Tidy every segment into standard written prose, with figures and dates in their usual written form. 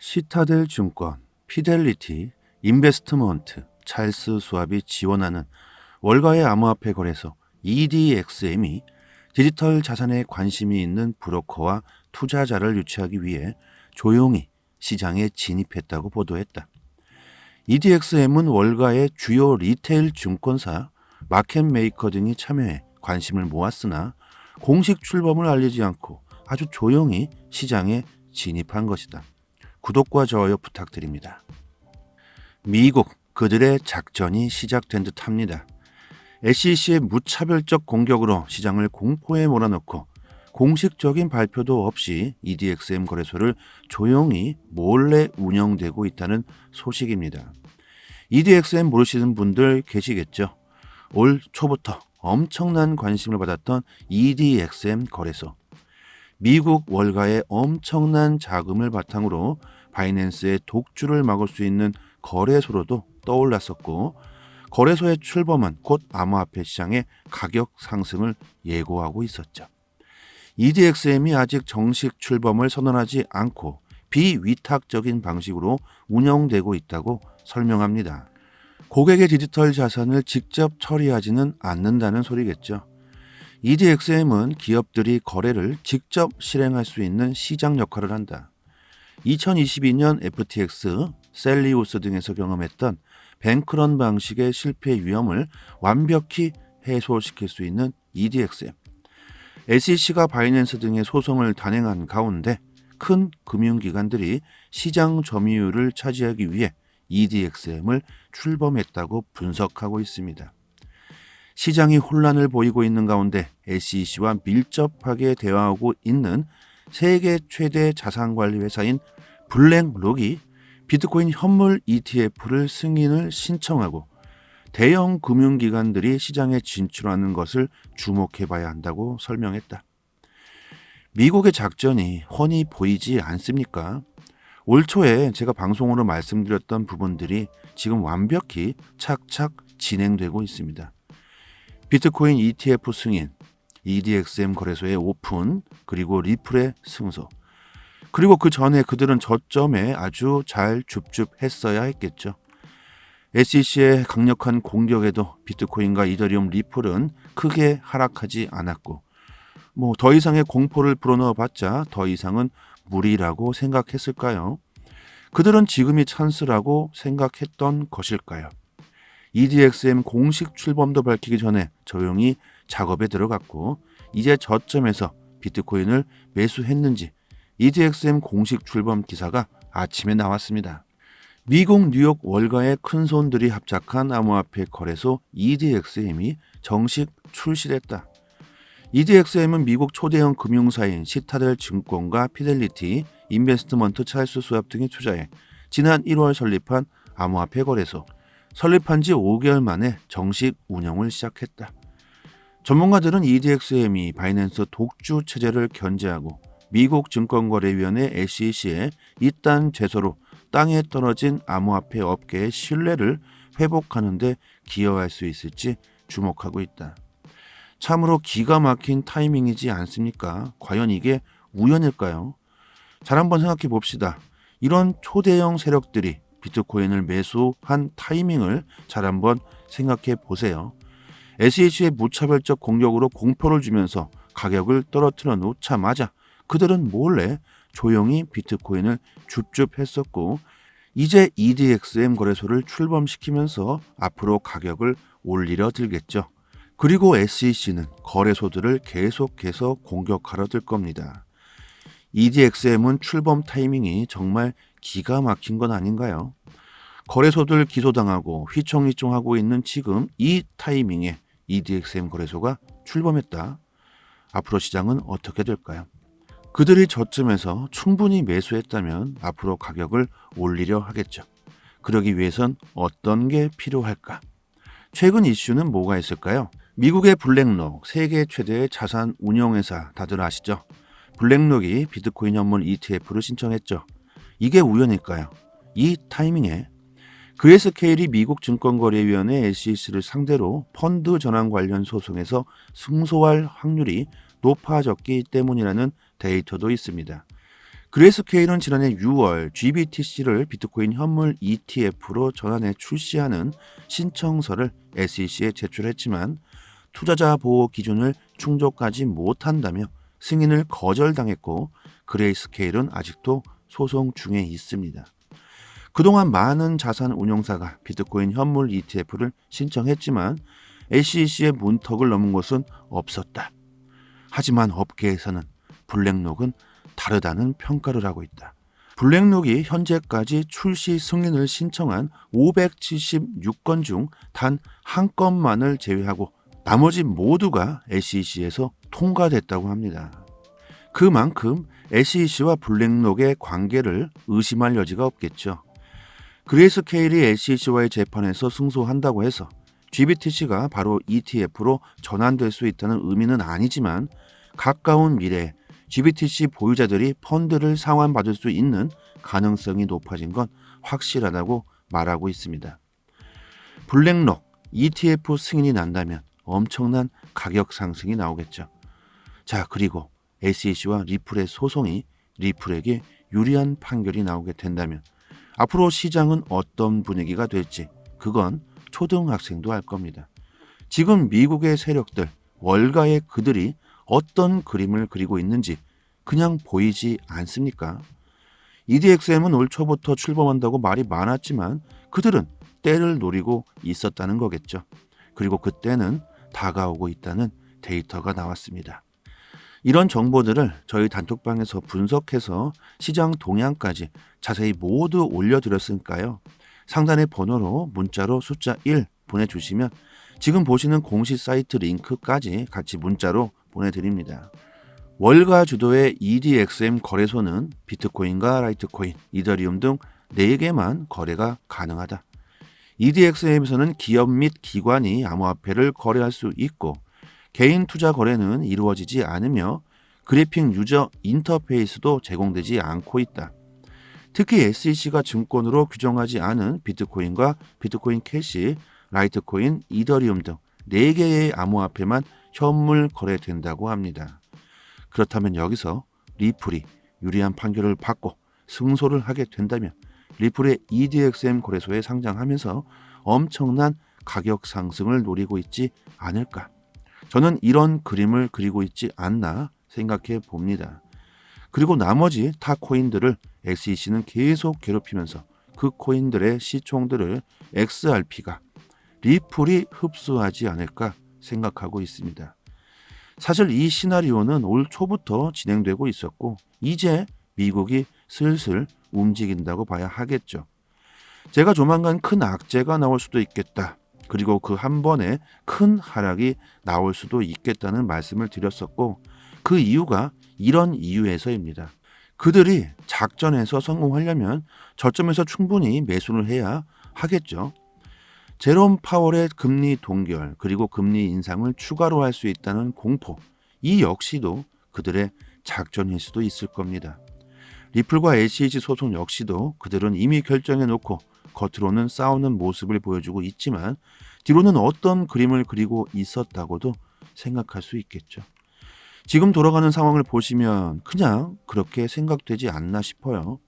시타델 증권, 피델리티, 인베스트먼트, 찰스 수압이 지원하는 월가의 암호화폐 거래소 EDXM이 디지털 자산에 관심이 있는 브로커와 투자자를 유치하기 위해 조용히 시장에 진입했다고 보도했다. EDXM은 월가의 주요 리테일 증권사, 마켓메이커 등이 참여해 관심을 모았으나 공식 출범을 알리지 않고 아주 조용히 시장에 진입한 것이다. 구독과 좋아요 부탁드립니다. 미국, 그들의 작전이 시작된 듯합니다. SEC의 무차별적 공격으로 시장을 공포에 몰아넣고 공식적인 발표도 없이 EDXM 거래소를 조용히 몰래 운영되고 있다는 소식입니다. EDXM 모르시는 분들 계시겠죠? 올 초부터 엄청난 관심을 받았던 EDXM 거래소. 미국 월가의 엄청난 자금을 바탕으로 바이낸스의 독주를 막을 수 있는 거래소로도 떠올랐었고, 거래소의 출범은 곧 암호화폐 시장의 가격 상승을 예고하고 있었죠. EDXM이 아직 정식 출범을 선언하지 않고 비위탁적인 방식으로 운영되고 있다고 설명합니다. 고객의 디지털 자산을 직접 처리하지는 않는다는 소리겠죠. EDXM은 기업들이 거래를 직접 실행할 수 있는 시장 역할을 한다. 2022년 FTX, 셀리우스 등에서 경험했던 뱅크런 방식의 실패 위험을 완벽히 해소시킬 수 있는 EDXM. SEC가 바이낸스 등의 소송을 단행한 가운데 큰 금융기관들이 시장 점유율을 차지하기 위해 EDXM을 출범했다고 분석하고 있습니다. 시장이 혼란을 보이고 있는 가운데 SEC와 밀접하게 대화하고 있는 세계 최대 자산관리 회사인 블랙록이 비트코인 현물 ETF를 승인을 신청하고 대형 금융기관들이 시장에 진출하는 것을 주목해봐야 한다고 설명했다. 미국의 작전이 훤히 보이지 않습니까? 올 초에 제가 방송으로 말씀드렸던 부분들이 지금 완벽히 착착 진행되고 있습니다. 비트코인 ETF 승인, EDXM 거래소의 오픈, 그리고 리플의 승소. 그리고 그 전에 그들은 저점에 아주 잘 줍줍했어야 했겠죠. SEC의 강력한 공격에도 비트코인과 이더리움 리플은 크게 하락하지 않았고, 더 이상의 공포를 불어넣어봤자 더 이상은 무리라고 생각했을까요? 그들은 지금이 찬스라고 생각했던 것일까요? EDXM 공식 출범도 밝히기 전에 조용히 작업에 들어갔고, 이제 저점에서 비트코인을 매수했는지 EDXM 공식 출범 기사가 아침에 나왔습니다. 미국 뉴욕 월가의 큰손들이 합작한 암호화폐 거래소 EDXM이 정식 출시됐다. EDXM은 미국 초대형 금융사인 시타델 증권과 피델리티, 인베스트먼트, 찰스 수압 등이 투자해 지난 1월 설립한 암호화폐 거래소. 설립한 지 5개월 만에 정식 운영을 시작했다. 전문가들은 EDXM이 바이낸스 독주 체제를 견제하고 미국 증권거래위원회 SEC의 이딴 제소로 땅에 떨어진 암호화폐 업계의 신뢰를 회복하는 데 기여할 수 있을지 주목하고 있다. 참으로 기가 막힌 타이밍이지 않습니까? 과연 이게 우연일까요? 잘 한번 생각해 봅시다. 이런 초대형 세력들이 비트코인을 매수한 타이밍을 잘 한번 생각해 보세요. SEC의 무차별적 공격으로 공포를 주면서 가격을 떨어뜨려 놓자마자 그들은 몰래 조용히 비트코인을 줍줍했었고, 이제 EDXM 거래소를 출범시키면서 앞으로 가격을 올리려 들겠죠. 그리고 SEC는 거래소들을 계속해서 공격하려 들 겁니다. EDXM은 출범 타이밍이 정말 기가 막힌 건 아닌가요? 거래소들 기소당하고 휘청휘청하고 있는 지금 이 타이밍에 EDXM 거래소가 출범했다. 앞으로 시장은 어떻게 될까요? 그들이 저점에서 충분히 매수했다면 앞으로 가격을 올리려 하겠죠. 그러기 위해선 어떤 게 필요할까? 최근 이슈는 뭐가 있을까요? 미국의 블랙록, 세계 최대의 자산 운용회사 다들 아시죠? 블랙록이 비트코인 현물 ETF를 신청했죠. 이게 우연일까요? 이 타이밍에 그레스케일이 미국 증권거래위원회 SEC를 상대로 펀드 전환 관련 소송에서 승소할 확률이 높아졌기 때문이라는 데이터도 있습니다. 그레이스케일은 지난해 6월 GBTC를 비트코인 현물 ETF로 전환해 출시하는 신청서를 SEC에 제출했지만 투자자 보호 기준을 충족하지 못한다며 승인을 거절당했고 그레이스케일은 아직도 소송 중에 있습니다. 그동안 많은 자산 운용사가 비트코인 현물 ETF를 신청했지만 SEC의 문턱을 넘은 곳은 없었다. 하지만 업계에서는 블랙록은 다르다는 평가를 하고 있다. 블랙록이 현재까지 출시 승인을 신청한 576건 중 단 한 건만을 제외하고 나머지 모두가 SEC에서 통과됐다고 합니다. 그만큼 SEC와 블랙록의 관계를 의심할 여지가 없겠죠. 그레이스케일이 SEC와의 재판에서 승소한다고 해서 GBTC가 바로 ETF로 전환될 수 있다는 의미는 아니지만 가까운 미래에 GBTC 보유자들이 펀드를 상환받을 수 있는 가능성이 높아진 건 확실하다고 말하고 있습니다. 블랙록 ETF 승인이 난다면 엄청난 가격 상승이 나오겠죠. 자, 그리고 SEC와 리플의 소송이 리플에게 유리한 판결이 나오게 된다면 앞으로 시장은 어떤 분위기가 될지 그건 초등학생도 알 겁니다. 지금 미국의 세력들, 월가의 그들이 어떤 그림을 그리고 있는지 그냥 보이지 않습니까? EDXM은 올 초부터 출범한다고 말이 많았지만 그들은 때를 노리고 있었다는 거겠죠. 그리고 그때는 다가오고 있다는 데이터가 나왔습니다. 이런 정보들을 저희 단톡방에서 분석해서 시장 동향까지 자세히 모두 올려드렸으니까요. 상단의 번호로 문자로 숫자 1 보내주시면 지금 보시는 공식 사이트 링크까지 같이 문자로 보내드립니다. 월가 주도의 EDXM 거래소는 비트코인과 라이트코인, 이더리움 등 4개만 거래가 가능하다. EDXM에서는 기업 및 기관이 암호화폐를 거래할 수 있고 개인 투자 거래는 이루어지지 않으며 그래픽 유저 인터페이스도 제공되지 않고 있다. 특히 SEC가 증권으로 규정하지 않은 비트코인과 비트코인 캐시, 라이트코인, 이더리움 등 4개의 암호화폐만 현물 거래된다고 합니다. 그렇다면 여기서 리플이 유리한 판결을 받고 승소를 하게 된다면 리플의 EDXM 거래소에 상장하면서 엄청난 가격 상승을 노리고 있지 않을까? 저는 이런 그림을 그리고 있지 않나 생각해 봅니다. 그리고 나머지 타 코인들을 SEC는 계속 괴롭히면서 그 코인들의 시총들을 XRP가 리플이 흡수하지 않을까 생각하고 있습니다. 사실 이 시나리오는 올 초부터 진행되고 있었고 이제 미국이 슬슬 움직인다고 봐야 하겠죠. 제가 조만간 큰 악재가 나올 수도 있겠다. 그리고 그 한 번에 큰 하락이 나올 수도 있겠다는 말씀을 드렸었고 그 이유가 이런 이유에서입니다. 그들이 작전에서 성공하려면 저점에서 충분히 매수를 해야 하겠죠. 제롬 파월의 금리 동결 그리고 금리 인상을 추가로 할 수 있다는 공포, 이 역시도 그들의 작전일 수도 있을 겁니다. 리플과 SEC 소송 역시도 그들은 이미 결정해 놓고 겉으로는 싸우는 모습을 보여주고 있지만 뒤로는 어떤 그림을 그리고 있었다고도 생각할 수 있겠죠. 지금 돌아가는 상황을 보시면 그냥 그렇게 생각되지 않나 싶어요.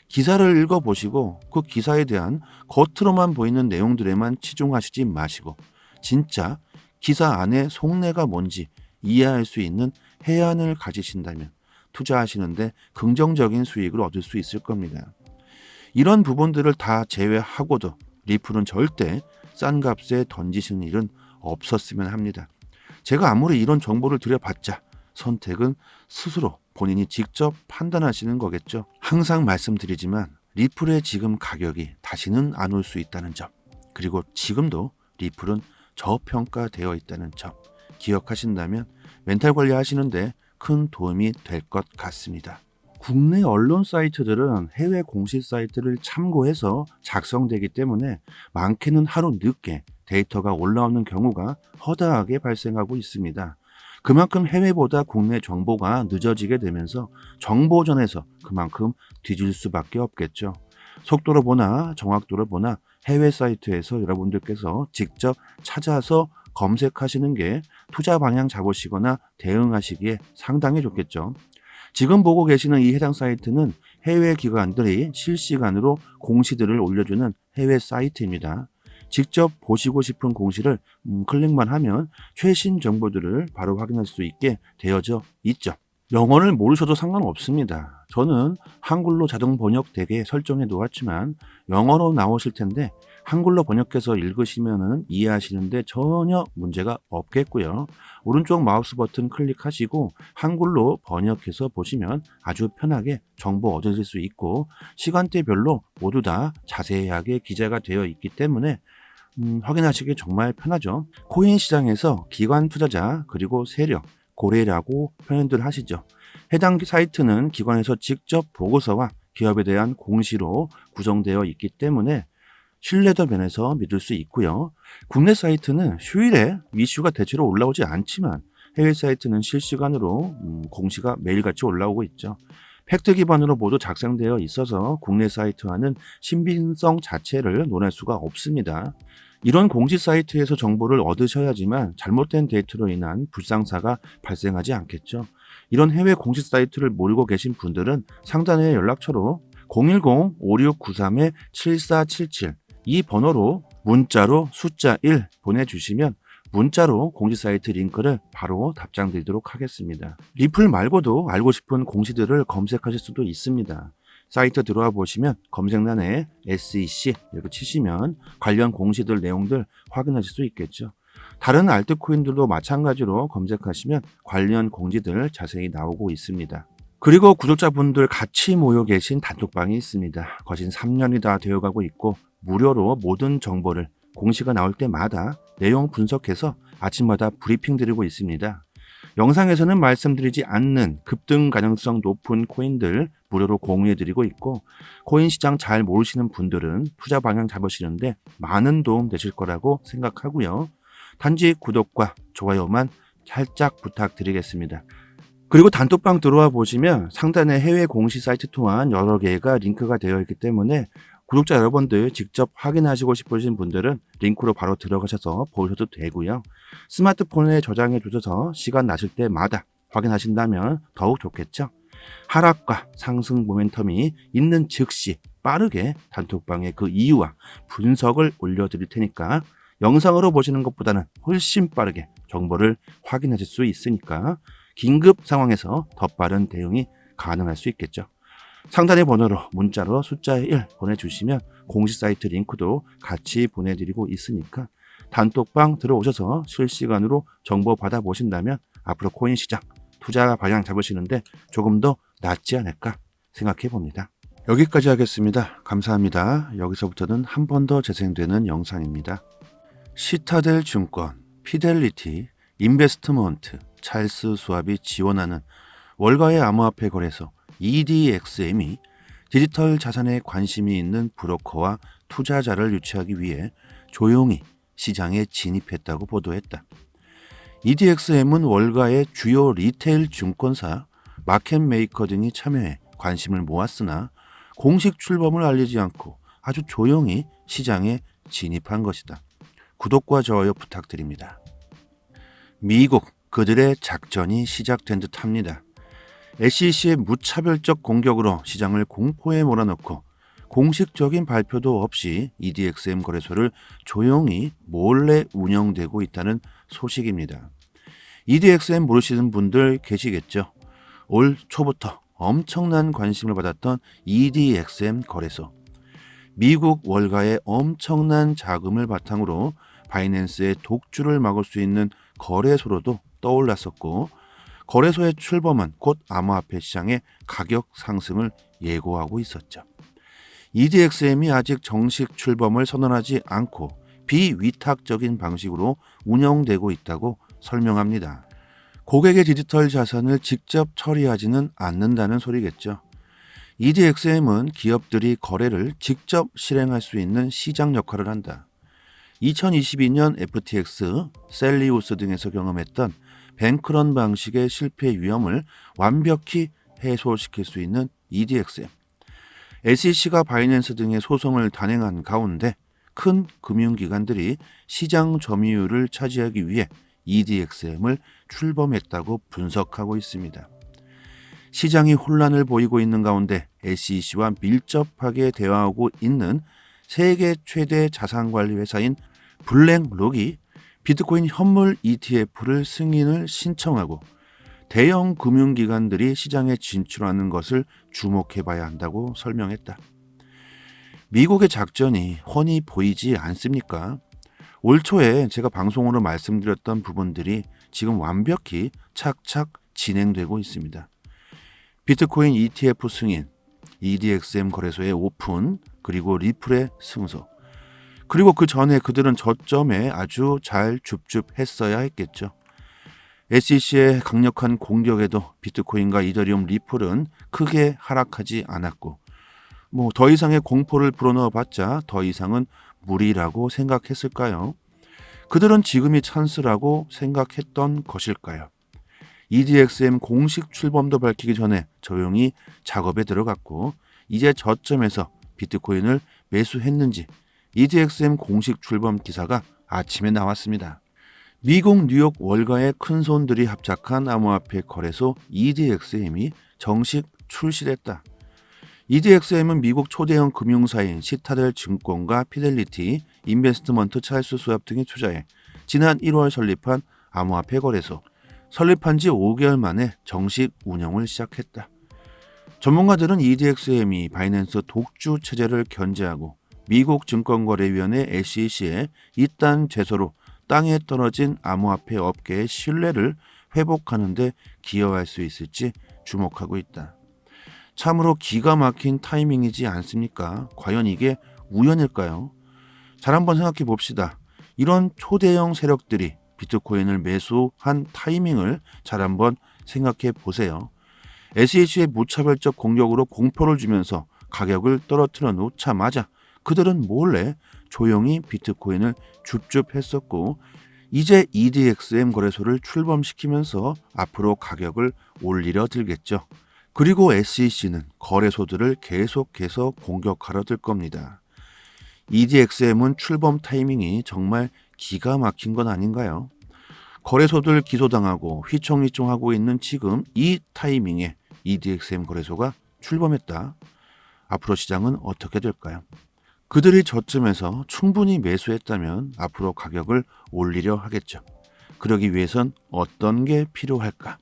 기사를 읽어보시고 그 기사에 대한 겉으로만 보이는 내용들에만 치중하시지 마시고 진짜 기사 안에 속내가 뭔지 이해할 수 있는 해안을 가지신다면 투자하시는데 긍정적인 수익을 얻을 수 있을 겁니다. 이런 부분들을 다 제외하고도 리플은 절대 싼 값에 던지시는 일은 없었으면 합니다. 제가 아무리 이런 정보를 드려봤자 선택은 스스로 본인이 직접 판단하시는 거겠죠. 항상 말씀드리지만 리플의 지금 가격이 다시는 안 올 수 있다는 점, 그리고 지금도 리플은 저평가되어 있다는 점 기억하신다면 멘탈 관리하시는데 큰 도움이 될 것 같습니다. 국내 언론 사이트들은 해외 공식 사이트를 참고해서 작성되기 때문에 많게는 하루 늦게 데이터가 올라오는 경우가 허다하게 발생하고 있습니다. 그만큼 해외보다 국내 정보가 늦어지게 되면서 정보전에서 그만큼 뒤질 수밖에 없겠죠. 속도로 보나 정확도로 보나 해외 사이트에서 여러분들께서 직접 찾아서 검색하시는 게 투자 방향 잡으시거나 대응하시기에 상당히 좋겠죠. 지금 보고 계시는 이 해당 사이트는 해외 기관들이 실시간으로 공시들을 올려주는 해외 사이트입니다. 직접 보시고 싶은 공시를 클릭만 하면 최신 정보들을 바로 확인할 수 있게 되어져 있죠. 영어를 모르셔도 상관없습니다. 저는 한글로 자동 번역되게 설정해 놓았지만 영어로 나오실 텐데 한글로 번역해서 읽으시면 이해하시는데 전혀 문제가 없겠고요. 오른쪽 마우스 버튼 클릭하시고 한글로 번역해서 보시면 아주 편하게 정보 얻으실 수 있고 시간대별로 모두 다 자세하게 기재가 되어 있기 때문에 확인하시기 정말 편하죠. 코인 시장에서 기관 투자자 그리고 세력, 고래라고 표현들 하시죠. 해당 사이트는 기관에서 직접 보고서와 기업에 대한 공시로 구성되어 있기 때문에 신뢰도 면에서 믿을 수 있고요. 국내 사이트는 휴일에 이슈가 대체로 올라오지 않지만 해외 사이트는 실시간으로 공시가 매일같이 올라오고 있죠. 팩트 기반으로 모두 작성되어 있어서 국내 사이트와는 신빙성 자체를 논할 수가 없습니다. 이런 공시 사이트에서 정보를 얻으셔야지만 잘못된 데이터로 인한 불상사가 발생하지 않겠죠. 이런 해외 공시 사이트를 모르고 계신 분들은 상단의 연락처로 010-5693-7477 이 번호로 문자로 숫자 1 보내주시면 문자로 공시 사이트 링크를 바로 답장 드리도록 하겠습니다. 리플 말고도 알고 싶은 공시들을 검색하실 수도 있습니다. 사이트 들어와 보시면 검색란에 SEC 이렇게 치시면 관련 공시들 내용들 확인하실 수 있겠죠. 다른 알트코인들도 마찬가지로 검색하시면 관련 공지들 자세히 나오고 있습니다. 그리고 구독자분들 같이 모여 계신 단톡방이 있습니다. 거진 3년이 다 되어가고 있고 무료로 모든 정보를 공시가 나올 때마다 내용 분석해서 아침마다 브리핑 드리고 있습니다. 영상에서는 말씀드리지 않는 급등 가능성 높은 코인들 무료로 공유해드리고 있고 코인 시장 잘 모르시는 분들은 투자 방향 잡으시는데 많은 도움 되실 거라고 생각하고요. 단지 구독과 좋아요만 살짝 부탁드리겠습니다. 그리고 단톡방 들어와 보시면 상단에 해외 공시 사이트 또한 여러 개가 링크가 되어 있기 때문에 구독자 여러분들 직접 확인하시고 싶으신 분들은 링크로 바로 들어가셔서 보셔도 되고요. 스마트폰에 저장해 두셔서 시간 나실 때마다 확인하신다면 더욱 좋겠죠. 하락과 상승 모멘텀이 있는 즉시 빠르게 단톡방에 그 이유와 분석을 올려드릴 테니까 영상으로 보시는 것보다는 훨씬 빠르게 정보를 확인하실 수 있으니까 긴급 상황에서 더 빠른 대응이 가능할 수 있겠죠. 상단의 번호로 문자로 숫자 1 보내주시면 공시 사이트 링크도 같이 보내드리고 있으니까 단톡방 들어오셔서 실시간으로 정보 받아보신다면 앞으로 코인 시장 투자 방향 잡으시는데 조금 더 낫지 않을까 생각해 봅니다. 여기까지 하겠습니다. 감사합니다. 여기서부터는 한 번 더 재생되는 영상입니다. 시타델 증권, 피델리티, 인베스트먼트, 찰스 수압이 지원하는 월가의 암호화폐 거래소 EDXM이 디지털 자산에 관심이 있는 브로커와 투자자를 유치하기 위해 조용히 시장에 진입했다고 보도했다. EDXM은 월가의 주요 리테일 증권사, 마켓메이커 등이 참여해 관심을 모았으나 공식 출범을 알리지 않고 아주 조용히 시장에 진입한 것이다. 구독과 좋아요 부탁드립니다. 미국 그들의 작전이 시작된 듯합니다. SEC의 무차별적 공격으로 시장을 공포에 몰아넣고 공식적인 발표도 없이 EDXM 거래소를 조용히 몰래 운영되고 있다는 소식입니다. EDXM 모르시는 분들 계시겠죠? 올 초부터 엄청난 관심을 받았던 EDXM 거래소. 미국 월가의 엄청난 자금을 바탕으로 바이낸스의 독주를 막을 수 있는 거래소로도 떠올랐었고 거래소의 출범은 곧 암호화폐 시장의 가격 상승을 예고하고 있었죠. EDXM이 아직 정식 출범을 선언하지 않고 비위탁적인 방식으로 운영되고 있다고 설명합니다. 고객의 디지털 자산을 직접 처리하지는 않는다는 소리겠죠. EDXM은 기업들이 거래를 직접 실행할 수 있는 시장 역할을 한다. 2022년 FTX, 셀리우스 등에서 경험했던 뱅크런 방식의 실패 위험을 완벽히 해소시킬 수 있는 EDXM. SEC가 바이낸스 등의 소송을 단행한 가운데 큰 금융기관들이 시장 점유율을 차지하기 위해 EDXM을 출범했다고 분석하고 있습니다. 시장이 혼란을 보이고 있는 가운데 SEC와 밀접하게 대화하고 있는 세계 최대 자산관리 회사인 블랙록이 비트코인 현물 ETF를 승인을 신청하고 대형 금융기관들이 시장에 진출하는 것을 주목해봐야 한다고 설명했다. 미국의 작전이 훤히 보이지 않습니까? 올 초에 제가 방송으로 말씀드렸던 부분들이 지금 완벽히 착착 진행되고 있습니다. 비트코인 ETF 승인, EDXM 거래소의 오픈, 그리고 리플의 승소. 그리고 그 전에 그들은 저점에 아주 잘 줍줍했어야 했겠죠. SEC의 강력한 공격에도 비트코인과 이더리움 리플은 크게 하락하지 않았고 더 이상의 공포를 불어넣어봤자 더 이상은 무리라고 생각했을까요? 그들은 지금이 찬스라고 생각했던 것일까요? EDXM 공식 출범도 밝히기 전에 조용히 작업에 들어갔고 이제 저점에서 비트코인을 매수했는지 EDXM 공식 출범 기사가 아침에 나왔습니다. 미국 뉴욕 월가의 큰손들이 합작한 암호화폐 거래소 EDXM이 정식 출시됐다. EDXM은 미국 초대형 금융사인 시타델 증권과 피델리티, 인베스트먼트 찰스 수압 등이 투자해 지난 1월 설립한 암호화폐 거래소. 설립한 지 5개월 만에 정식 운영을 시작했다. 전문가들은 EDXM이 바이낸스 독주 체제를 견제하고 미국 증권거래위원회 SEC의 이딴 제소로 땅에 떨어진 암호화폐 업계의 신뢰를 회복하는 데 기여할 수 있을지 주목하고 있다. 참으로 기가 막힌 타이밍이지 않습니까? 과연 이게 우연일까요? 잘 한번 생각해 봅시다. 이런 초대형 세력들이 비트코인을 매수한 타이밍을 잘 한번 생각해 보세요. SEC의 무차별적 공격으로 공포를 주면서 가격을 떨어뜨려 놓자마자 그들은 몰래 조용히 비트코인을 줍줍했었고 이제 EDXM 거래소를 출범시키면서 앞으로 가격을 올리려 들겠죠. 그리고 SEC는 거래소들을 계속해서 공격하려 들 겁니다. EDXM은 출범 타이밍이 정말 기가 막힌 건 아닌가요? 거래소들 기소당하고 휘청휘청하고 있는 지금 이 타이밍에 EDXM 거래소가 출범했다. 앞으로 시장은 어떻게 될까요? 그들이 저점에서 충분히 매수했다면 앞으로 가격을 올리려 하겠죠. 그러기 위해선 어떤 게 필요할까?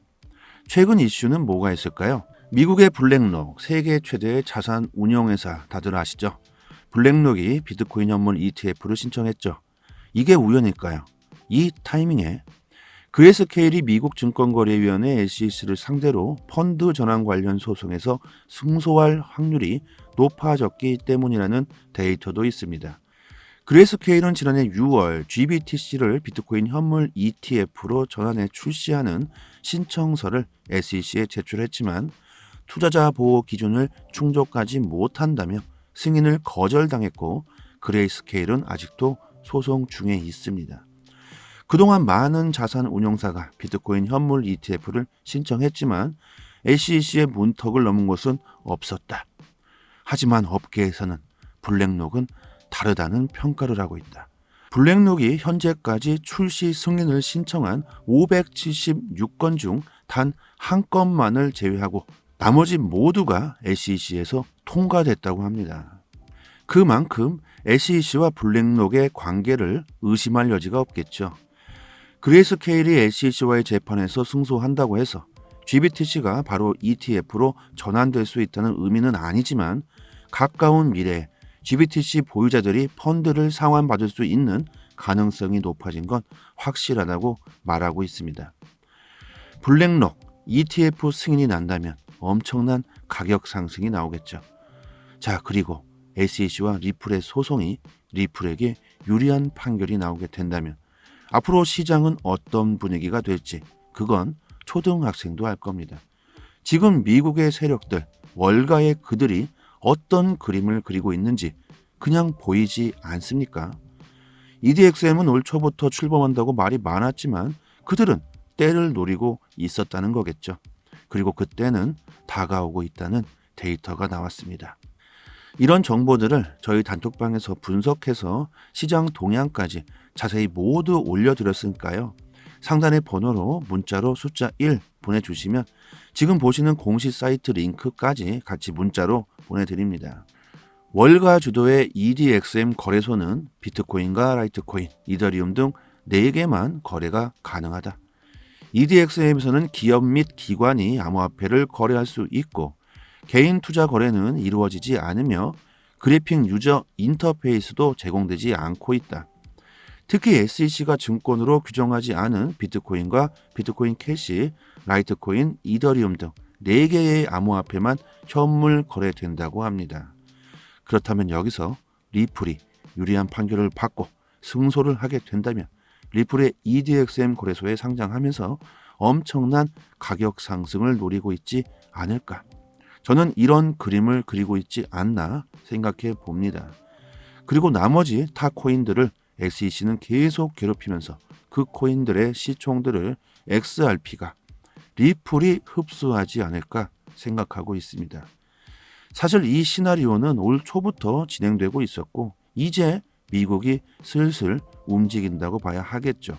최근 이슈는 뭐가 있을까요? 미국의 블랙록, 세계 최대의 자산 운용회사 다들 아시죠? 블랙록이 비트코인 현물 ETF를 신청했죠. 이게 우연일까요? 이 타이밍에 그레스케일이 미국 증권거래위원회 SEC를 상대로 펀드 전환 관련 소송에서 승소할 확률이 높아졌기 때문이라는 데이터도 있습니다. 그레스케일은 지난해 6월 GBTC를 비트코인 현물 ETF로 전환해 출시하는 신청서를 SEC에 제출했지만 투자자 보호 기준을 충족하지 못한다며 승인을 거절당했고 그레이스케일은 아직도 소송 중에 있습니다. 그동안 많은 자산 운용사가 비트코인 현물 ETF를 신청했지만 SEC의 문턱을 넘은 곳은 없었다. 하지만 업계에서는 블랙록은 다르다는 평가를 하고 있다. 블랙록이 현재까지 출시 승인을 신청한 576건 중 단 한 건만을 제외하고 나머지 모두가 SEC에서 통과됐다고 합니다. 그만큼 SEC와 블랙록의 관계를 의심할 여지가 없겠죠. 그레이스케일이 SEC와의 재판에서 승소한다고 해서 GBTC가 바로 ETF로 전환될 수 있다는 의미는 아니지만 가까운 미래에 GBTC 보유자들이 펀드를 상환받을 수 있는 가능성이 높아진 건 확실하다고 말하고 있습니다. 블랙록 ETF 승인이 난다면 엄청난 가격 상승이 나오겠죠. 자, 그리고 SEC와 리플의 소송이 리플에게 유리한 판결이 나오게 된다면 앞으로 시장은 어떤 분위기가 될지 그건 초등학생도 알 겁니다. 지금 미국의 세력들, 월가의 그들이 어떤 그림을 그리고 있는지 그냥 보이지 않습니까? EDXM은 올 초부터 출범한다고 말이 많았지만 그들은 때를 노리고 있었다는 거겠죠. 그리고 그때는 다가오고 있다는 데이터가 나왔습니다. 이런 정보들을 저희 단톡방에서 분석해서 시장 동향까지 자세히 모두 올려드렸으니까요. 상단의 번호로 문자로 숫자 1 보내주시면 지금 보시는 공식 사이트 링크까지 같이 문자로 보내드립니다. 월가 주도의 EDXM 거래소는 비트코인과 라이트코인, 이더리움 등 4개만 거래가 가능하다. EDXM에서는 기업 및 기관이 암호화폐를 거래할 수 있고 개인 투자 거래는 이루어지지 않으며 그래픽 유저 인터페이스도 제공되지 않고 있다. 특히 SEC가 증권으로 규정하지 않은 비트코인과 비트코인 캐시, 라이트코인, 이더리움 등 4개의 암호화폐만 현물 거래된다고 합니다. 그렇다면 여기서 리플이 유리한 판결을 받고 승소를 하게 된다면 리플의 EDXM 거래소에 상장하면서 엄청난 가격 상승을 노리고 있지 않을까? 저는 이런 그림을 그리고 있지 않나 생각해 봅니다. 그리고 나머지 타 코인들을 SEC는 계속 괴롭히면서 그 코인들의 시총들을 XRP가 리플이 흡수하지 않을까 생각하고 있습니다. 사실 이 시나리오는 올 초부터 진행되고 있었고 이제 미국이 슬슬 움직인다고 봐야 하겠죠.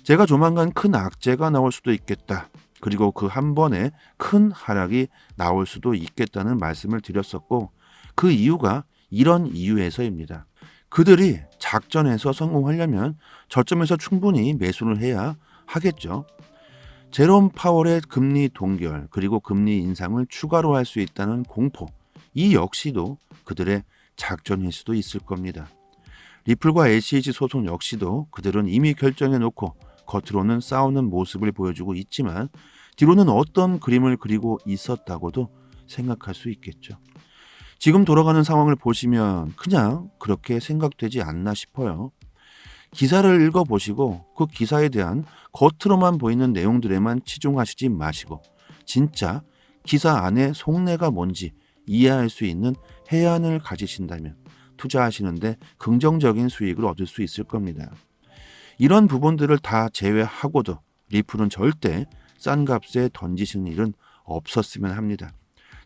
제가 조만간 큰 악재가 나올 수도 있겠다. 그리고 그 한 번에 큰 하락이 나올 수도 있겠다는 말씀을 드렸었고 그 이유가 이런 이유에서입니다. 그들이 작전에서 성공하려면 저점에서 충분히 매수를 해야 하겠죠. 제롬 파월의 금리 동결 그리고 금리 인상을 추가로 할 수 있다는 공포, 이 역시도 그들의 작전일 수도 있을 겁니다. 리플과 SEC 소송 역시도 그들은 이미 결정해 놓고 겉으로는 싸우는 모습을 보여주고 있지만 뒤로는 어떤 그림을 그리고 있었다고도 생각할 수 있겠죠. 지금 돌아가는 상황을 보시면 그냥 그렇게 생각되지 않나 싶어요. 기사를 읽어보시고 그 기사에 대한 겉으로만 보이는 내용들에만 치중하시지 마시고 진짜 기사 안에 속내가 뭔지 이해할 수 있는 해안을 가지신다면 투자하시는데 긍정적인 수익을 얻을 수 있을 겁니다. 이런 부분들을 다 제외하고도 리플은 절대 싼 값에 던지시는 일은 없었으면 합니다.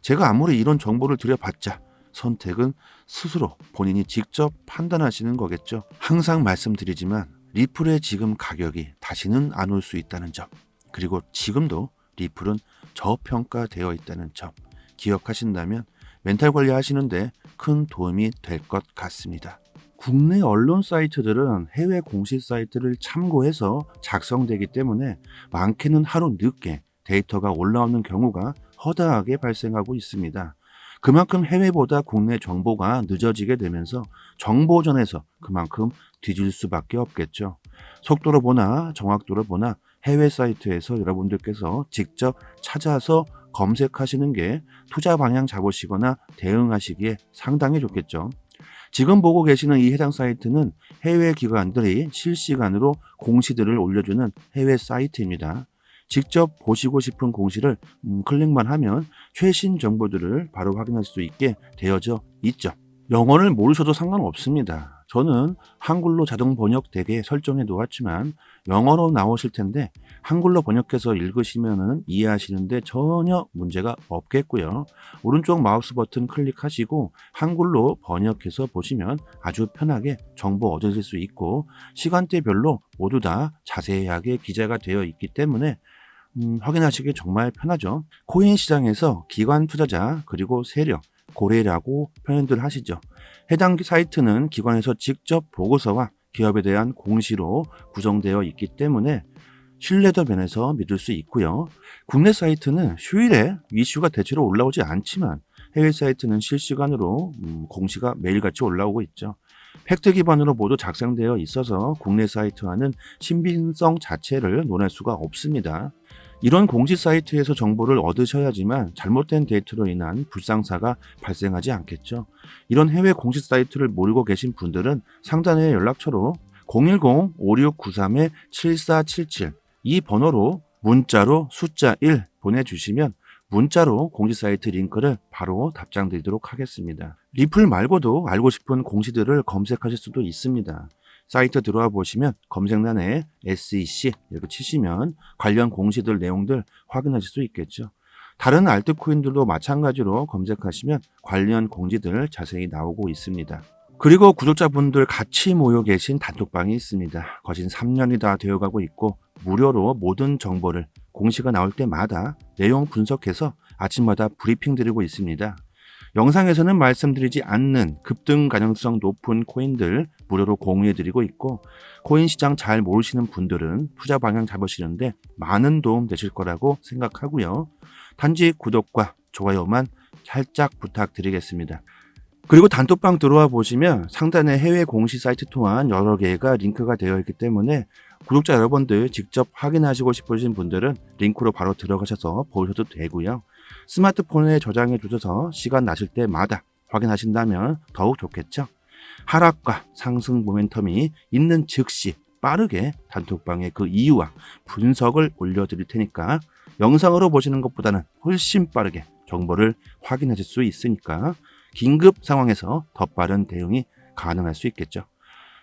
제가 아무리 이런 정보를 드려봤자 선택은 스스로 본인이 직접 판단하시는 거겠죠. 항상 말씀드리지만 리플의 지금 가격이 다시는 안 올 수 있다는 점, 그리고 지금도 리플은 저평가되어 있다는 점 기억하신다면 멘탈 관리하시는데 큰 도움이 될 것 같습니다. 국내 언론 사이트들은 해외 공식 사이트를 참고해서 작성되기 때문에 많게는 하루 늦게 데이터가 올라오는 경우가 허다하게 발생하고 있습니다. 그만큼 해외보다 국내 정보가 늦어지게 되면서 정보전에서 그만큼 뒤질 수밖에 없겠죠. 속도로 보나 정확도로 보나 해외 사이트에서 여러분들께서 직접 찾아서 검색하시는 게 투자 방향 잡으시거나 대응하시기에 상당히 좋겠죠. 지금 보고 계시는 이 해당 사이트는 해외 기관들이 실시간으로 공시들을 올려주는 해외 사이트입니다. 직접 보시고 싶은 공시를 클릭만 하면 최신 정보들을 바로 확인할 수 있게 되어져 있죠. 영어를 모르셔도 상관없습니다. 저는 한글로 자동 번역되게 설정해 놓았지만 영어로 나오실 텐데 한글로 번역해서 읽으시면 이해하시는데 전혀 문제가 없겠고요. 오른쪽 마우스 버튼 클릭하시고 한글로 번역해서 보시면 아주 편하게 정보 얻으실 수 있고 시간대별로 모두 다 자세하게 기재가 되어 있기 때문에 확인하시기 정말 편하죠. 코인 시장에서 기관 투자자 그리고 세력, 고래라고 표현들 하시죠. 해당 사이트는 기관에서 직접 보고서와 기업에 대한 공시로 구성되어 있기 때문에 신뢰도 면에서 믿을 수 있고요. 국내 사이트는 휴일에 이슈가 대체로 올라오지 않지만 해외 사이트는 실시간으로 공시가 매일같이 올라오고 있죠. 팩트 기반으로 모두 작성되어 있어서 국내 사이트와는 신빙성 자체를 논할 수가 없습니다. 이런 공식 사이트에서 정보를 얻으셔야지만 잘못된 데이터로 인한 불상사가 발생하지 않겠죠. 이런 해외 공식 사이트를 모르고 계신 분들은 상단의 연락처로 010-5693-7477 이 번호로 문자로 숫자 1 보내주시면 문자로 공식 사이트 링크를 바로 답장 드리도록 하겠습니다. 리플 말고도 알고 싶은 공시들을 검색하실 수도 있습니다. 사이트 들어와 보시면 검색란에 SEC 이렇게 치시면 관련 공시들 내용들 확인하실 수 있겠죠. 다른 알트코인들도 마찬가지로 검색하시면 관련 공지들 자세히 나오고 있습니다. 그리고 구독자분들 같이 모여 계신 단톡방이 있습니다. 거진 3년이 다 되어가고 있고 무료로 모든 정보를 공시가 나올 때마다 내용 분석해서 아침마다 브리핑 드리고 있습니다. 영상에서는 말씀드리지 않는 급등 가능성 높은 코인들 무료로 공유해드리고 있고 코인 시장 잘 모르시는 분들은 투자 방향 잡으시는데 많은 도움 되실 거라고 생각하고요. 단지 구독과 좋아요만 살짝 부탁드리겠습니다. 그리고 단톡방 들어와 보시면 상단에 해외 공시 사이트 또한 여러 개가 링크가 되어 있기 때문에 구독자 여러분들 직접 확인하시고 싶으신 분들은 링크로 바로 들어가셔서 보셔도 되고요. 스마트폰에 저장해 두셔서 시간 나실 때마다 확인하신다면 더욱 좋겠죠. 하락과 상승 모멘텀이 있는 즉시 빠르게 단톡방에 그 이유와 분석을 올려드릴 테니까 영상으로 보시는 것보다는 훨씬 빠르게 정보를 확인하실 수 있으니까 긴급 상황에서 더 빠른 대응이 가능할 수 있겠죠.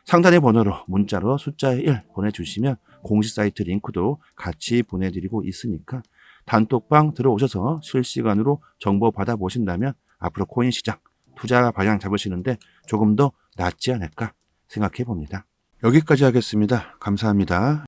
상단의 번호로 문자로 숫자 1 보내주시면 공식 사이트 링크도 같이 보내드리고 있으니까 단톡방 들어오셔서 실시간으로 정보 받아보신다면 앞으로 코인 시장 투자 방향 잡으시는데 조금 더 낫지 않을까 생각해 봅니다. 여기까지 하겠습니다. 감사합니다.